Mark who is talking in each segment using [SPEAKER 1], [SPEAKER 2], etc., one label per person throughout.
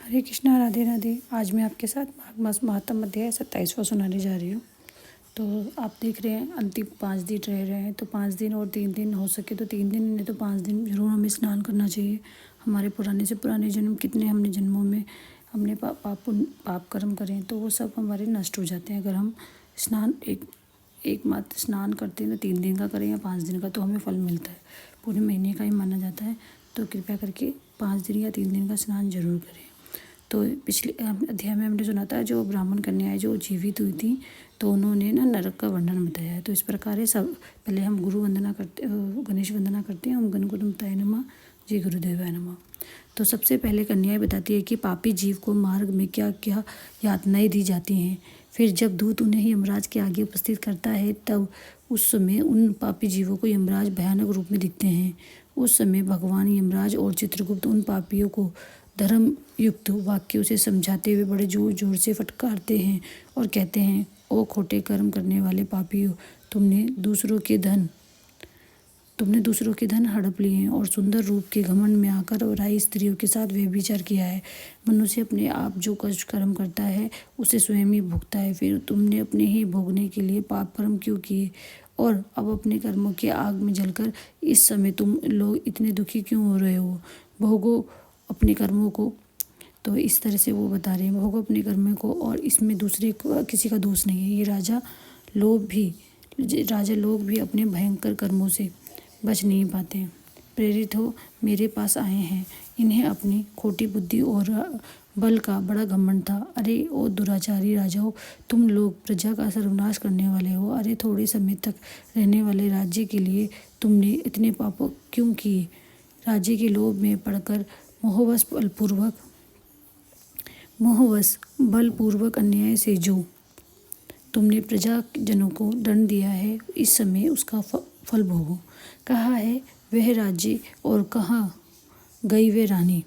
[SPEAKER 1] हरे कृष्णा, राधे राधे। आज मैं आपके साथ माघ मास महात्म अध्याय 27वां सुनाने जा रही हूँ। तो आप देख रहे हैं अंतिम 5 दिन रह रहे हैं, तो 5 दिन और 3 दिन हो सके तो 3 दिन नहीं तो 5 दिन जरूर हमें स्नान करना चाहिए। हमारे पुराने से पुराने जन्म कितने हमने जन्मों में हमने पाप कर्म करें तो वो सब हमारे नष्ट हो जाते हैं। अगर हम स्नान एक मात्र स्नान करते हैं तो 3 दिन का करें या 5 दिन का तो हमें फल मिलता है, पूरे महीने का ही माना जाता है। तो कृपया करके 5 दिन या 3 दिन का स्नान जरूर करें। तो पिछले अध्याय में हमने सुना था जो ब्राह्मण कन्याएं जो जीवित हुई थी तो उन्होंने ना नरक का वर्णन बताया है। तो इस प्रकार है सब। पहले हम गणेश वंदना करते हैं। ओम गणपतये नमः, जय गुरुदेवाय नमः। तो सबसे पहले कन्याएं बताती है कि पापी जीव को मार्ग में क्या क्या यातनाएं दी जाती हैं। फिर जब दूत उन्हें यमराज के आगे उपस्थित करता है तब उस समय उन पापी जीवों को यमराज भयानक रूप में दिखते हैं। उस समय भगवान यमराज और चित्रगुप्त उन पापियों को धर्म युक्त वाक्यों से समझाते हुए बड़े जोर जोर से फटकारते हैं और कहते हैं, ओ खोटे कर्म करने वाले पापियों, तुमने दूसरों के धन हड़प लिए हैं और सुंदर रूप के घमंड में आकर वराई स्त्रियों के साथ व्यभिचार किया है। मनुष्य अपने आप जो कष्ट कर्म करता है उसे स्वयं ही भुगता है। फिर तुमने अपने ही भोगने के लिए पाप कर्म क्यों किए और अब अपने कर्मों की आग में जलकर इस समय तुम लोग इतने दुखी क्यों हो रहे हो। भोगो अपने कर्मों को। तो इस तरह से वो बता रहे हैं, भोगो अपने कर्मों को और इसमें दूसरे को किसी का दोष नहीं है। ये राजा लोग भी अपने भयंकर कर्मों से बच नहीं पाते। प्रेरित हो मेरे पास आए हैं। इन्हें अपनी खोटी बुद्धि और बल का बड़ा घमंड था। अरे ओ दुराचारी राजाओं, तुम लोग प्रजा का सर्वनाश करने वाले हो। अरे थोड़े समय तक रहने वाले राज्य के लिए तुमने इतने पाप क्यों किए। राज्य के लोभ में पड़कर मोहवश बलपूर्वक अन्याय से जो तुमने प्रजा जनों को दंड दिया है, इस समय उसका फल भोगो। कहाँ है वह राज्य और कहाँ गई वह रानी,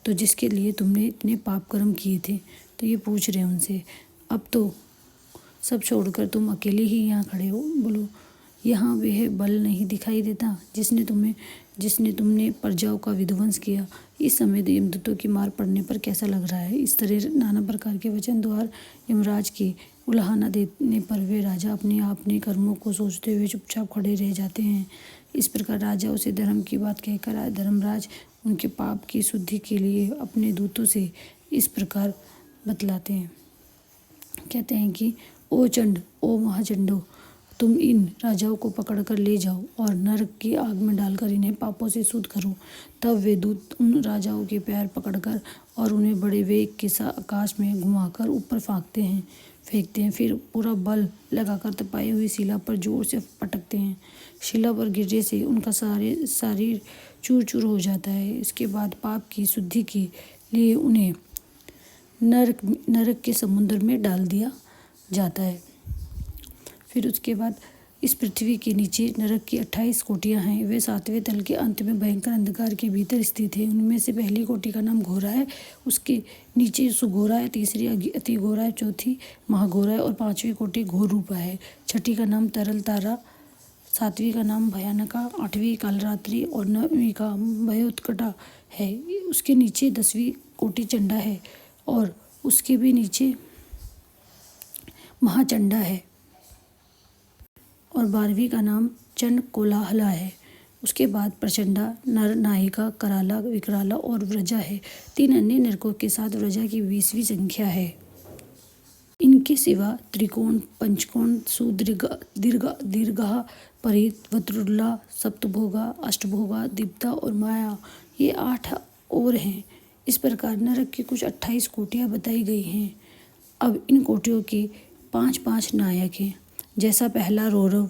[SPEAKER 1] तो जिसके लिए तुमने इतने पाप कर्म किए थे। तो ये पूछ रहे हैं उनसे, अब तो सब छोड़कर तुम अकेले ही यहाँ खड़े हो। बोलो, यहाँ वह बल नहीं दिखाई देता जिसने तुमने प्रजाओं का विध्वंस किया। इस समय यमदूतों की मार पड़ने पर कैसा लग रहा है। इस तरह नाना प्रकार के वचन द्वार यमराज के उलाहना देने पर वे राजा अपने कर्मों को सोचते हुए चुपचाप खड़े रह जाते हैं। इस प्रकार राजा उसे धर्म की बात कहकर धर्मराज उनके पाप की शुद्धि के लिए अपने दूतों से इस प्रकार बतलाते हैं। कहते हैं कि ओ चंड, ओ महाचंडो, तुम इन राजाओं को पकड़कर ले जाओ और नरक की आग में डालकर इन्हें पापों से शुद्ध करो। तब वे दूत उन राजाओं के पैर पकड़कर और उन्हें बड़े वेग के साथ आकाश में घुमाकर ऊपर फेंकते हैं। फिर पूरा बल लगाकर तपाई हुई शिला पर जोर से पटकते हैं। शिला पर गिरने से उनका शरीर चूर चूर हो जाता है। इसके बाद पाप की शुद्धि के लिए उन्हें नरक के समुद्र में डाल दिया जाता है। फिर उसके बाद इस पृथ्वी के नीचे नरक की 28 कोटियाँ हैं। वे 7वें तल के अंत में भयंकर अंधकार के भीतर स्थित है। उनमें से पहली कोटि का नाम घोरा है, उसके नीचे सुघोरा है, तीसरी अति घोरा है, चौथी महाघोरा है और 5वीं कोटि घोर रूपा है। छठी का नाम तरल तारा, 7वीं का नाम भयानका, 8वीं कालरात्रि और 9वीं का भयोत्कटा है। उसके नीचे 10वीं कोटि चंडा है और उसके भी नीचे महाचंडा है और 12वीं का नाम चंड कोलाहला है। उसके बाद प्रचंडा, नर, नायिका, कराला, विकराला और व्रजा है। 3 अन्य नरकों के साथ व्रजा की 20वीं संख्या है। इनके सिवा त्रिकोण, पंचकोण, दीर्घा, परित, वत्रुला, सप्तभोगा, अष्टभोगा, दीप्ता और माया, ये 8 और हैं। इस प्रकार नरक की कुछ 28 कोटियाँ बताई गई हैं। अब इन कोटियों के 5-5 नायक हैं। जैसा पहला रौरव,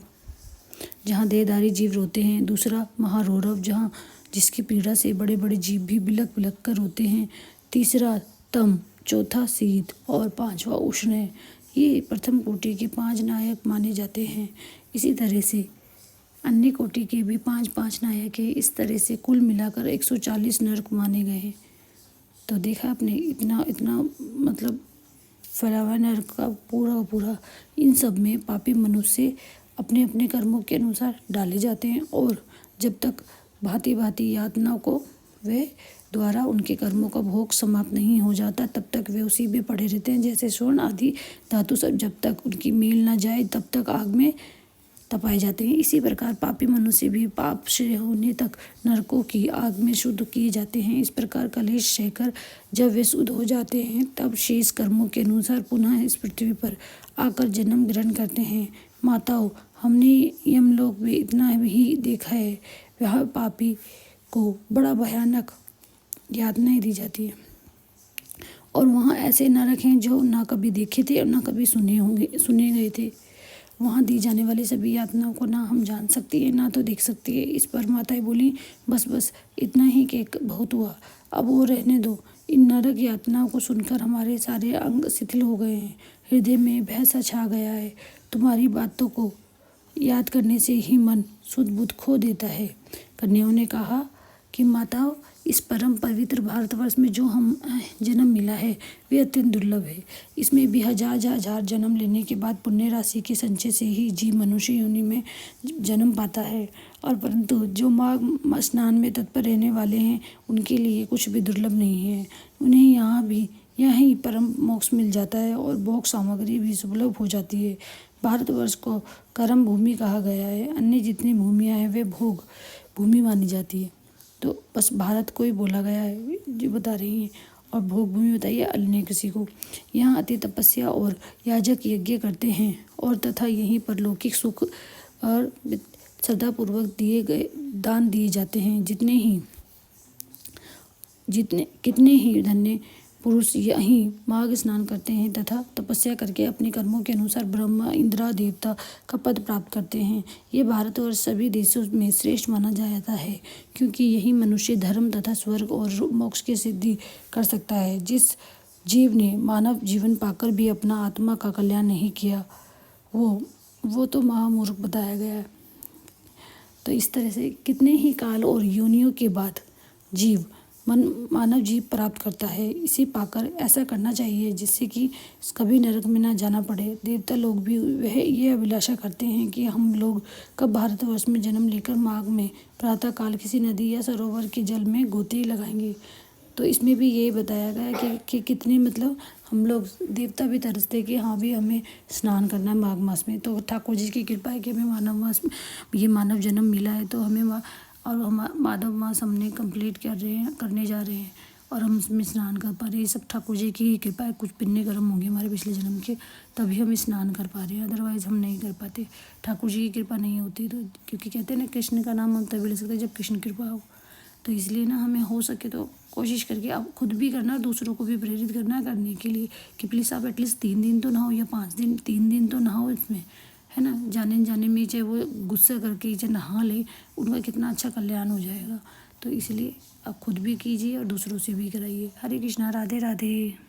[SPEAKER 1] जहाँ देहधारी जीव रोते हैं। दूसरा महारौरव, जिसकी पीड़ा से बड़े बड़े जीव भी बिलक बिलक कर रोते हैं। तीसरा तम, चौथा शीत और 5वां उष्ण है। ये प्रथम कोटि के 5 नायक माने जाते हैं। इसी तरह से अन्य कोटि के भी 5-5 नायक है। इस तरह से कुल मिलाकर 140 नरक माने गए हैं। तो देखा आपने, इतना मतलब फैला हुआ नरक का पूरा इन सब में पापी मनुष्य अपने अपने कर्मों के अनुसार डाले जाते हैं और जब तक भांति भांति यातनाओं को वे द्वारा उनके कर्मों का भोग समाप्त नहीं हो जाता तब तक वे उसी में पड़े रहते हैं। जैसे स्वर्ण आदि धातु सब जब तक उनकी मेल न जाए तब तक आग में तपाए जाते हैं, इसी प्रकार पापी मनुष्य भी पाप क्षय होने तक नरकों की आग में शुद्ध किए जाते हैं। इस प्रकार कलेश सहकर जब वे शुद्ध हो जाते हैं तब शेष कर्मों के अनुसार पुनः इस पृथ्वी पर आकर जन्म ग्रहण करते हैं। माताओं, हमने यमलोक में इतना ही देखा है, वह पापी को बड़ा भयानक यातनाएं दी जाती है और वहाँ ऐसे नरक हैं जो ना कभी देखे थे और ना कभी सुने गए थे। वहाँ दी जाने वाली सभी यातनाओं को ना हम जान सकती है ना तो देख सकती है। इस पर माताएं बोली, बस इतना ही कि बहुत हुआ, अब वो रहने दो। इन नरक यातनाओं को सुनकर हमारे सारे अंग शिथिल हो गए हैं, हृदय में भय सा छा गया है। तुम्हारी बातों को याद करने से ही मन शुद्ध बुद्ध खो देता है। कन्याओं ने कहा कि माताओं, इस परम पवित्र भारतवर्ष में जो हम जन्म मिला है वे अत्यंत दुर्लभ है। इसमें भी हजार जन्म लेने के बाद पुण्य राशि के संचय से ही जीव मनुष्य योनि में जन्म पाता है। और परंतु जो माघ स्नान में तत्पर रहने वाले हैं उनके लिए कुछ भी दुर्लभ नहीं है। उन्हें यहाँ ही परम मोक्ष मिल जाता है और भोग सामग्री भी सुलभ हो जाती है। भारतवर्ष को कर्म भूमि कहा गया है, अन्य जितनी भूमियाँ हैं वे भोग भूमि मानी जाती है। तो बस भारत को ही बोला गया है जो बता रही हैं, और भोग भूमि बताइए अन्य किसी को। यहाँ अति तपस्या और याजक यज्ञ करते हैं और तथा यहीं पर लौकिक सुख और श्रद्धापूर्वक दान दिए जाते हैं। कितने ही धन्य पुरुष यहीं माघ स्नान करते हैं तथा तपस्या करके अपने कर्मों के अनुसार ब्रह्मा इंद्र देवता का पद प्राप्त करते हैं। ये भारत और सभी देशों में श्रेष्ठ माना जाता है क्योंकि यही मनुष्य धर्म तथा स्वर्ग और मोक्ष की सिद्धि कर सकता है। जिस जीव ने मानव जीवन पाकर भी अपना आत्मा का कल्याण नहीं किया वो तो महामूर्ख बताया गया है। तो इस तरह से कितने ही काल और योनियों के बाद मानव जीव प्राप्त करता है। इसे पाकर ऐसा करना चाहिए जिससे कि कभी नरक में ना जाना पड़े। देवता लोग भी वह ये अभिलाषा करते हैं कि हम लोग कब भारतवर्ष में जन्म लेकर माघ में प्रातः काल किसी नदी या सरोवर के जल में गोते लगाएंगे। तो इसमें भी यही बताया गया है कि कितने हम लोग देवता भी तरसते कि हाँ भी हमें स्नान करना है माघ मास में। तो ठाकुर जी की कृपा है कि हमें मानव जन्म मिला है, तो हमें और हम माधव मास हमने कंप्लीट करने जा रहे हैं और हम इसमें स्नान कर पा रहे हैं। ये सब ठाकुर जी की कृपा है। कुछ पुण्य कर्म होंगे हमारे पिछले जन्म के, तभी हम स्नान कर पा रहे हैं, अदरवाइज़ हम नहीं कर पाते। ठाकुर जी की कृपा नहीं होती तो, क्योंकि कहते हैं ना कृष्ण का नाम हम तभी ले सकते हैं जब कृष्ण कृपा हो। तो इसलिए ना हमें हो सके तो कोशिश करके आप खुद भी करना, दूसरों को भी प्रेरित करना करने के लिए कि प्लीज़ आप एटलीस्ट 3 दिन तो नहाओ या 5 दिन, 3 दिन तो नहाओ इसमें, है ना। जाने में चाहे वो गुस्सा करके चाहे नहा ले, उनका कितना अच्छा कल्याण हो जाएगा। तो इसलिए आप खुद भी कीजिए और दूसरों से भी कराइए। हरे कृष्णा, राधे राधे।